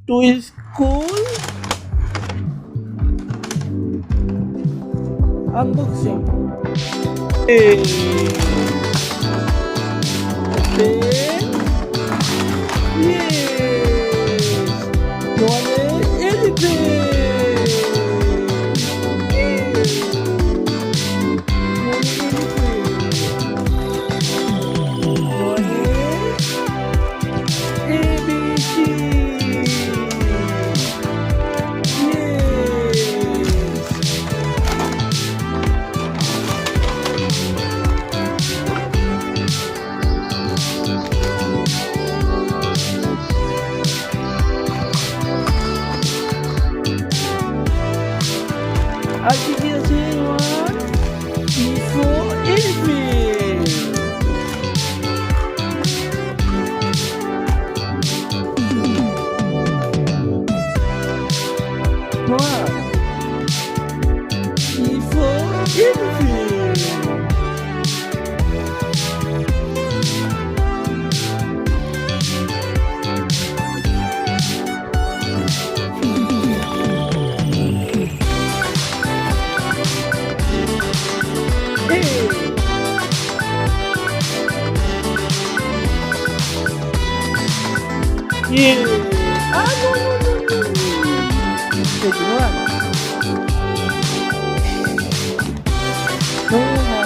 to school? Unboxing. Hey. Okay. Yes. Nuhan elephant. Yes. Nuhan elephant. ABC. Artificial one before elephant. One before elephant. Yeah. Ah, no, no, no, no. Take one. Nuhan.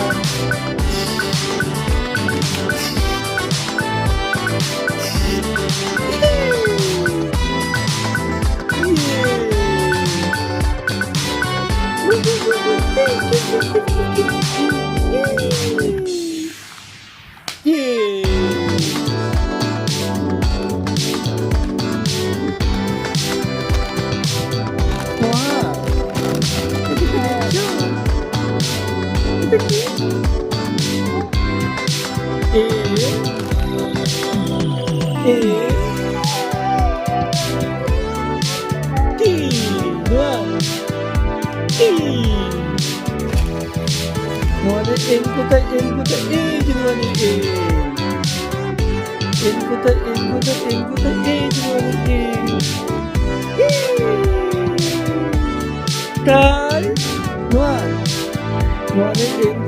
Yeah. Wow. Tay, Nuhan, Nuhan in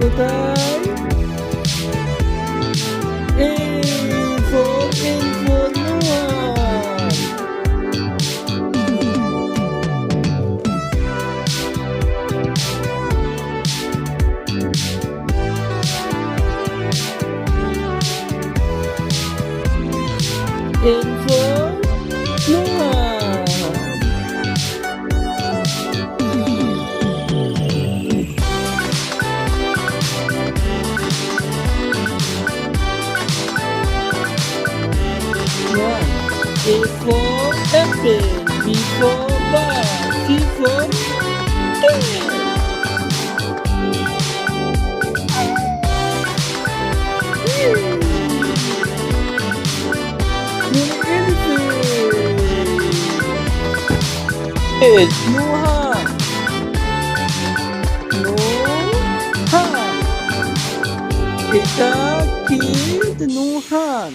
ko tay. Info, Nuhan. Info, Nuhan. A for apple, B for bar, C for cat. It's Nuhan. Nuhan. It's a kid Nuhan.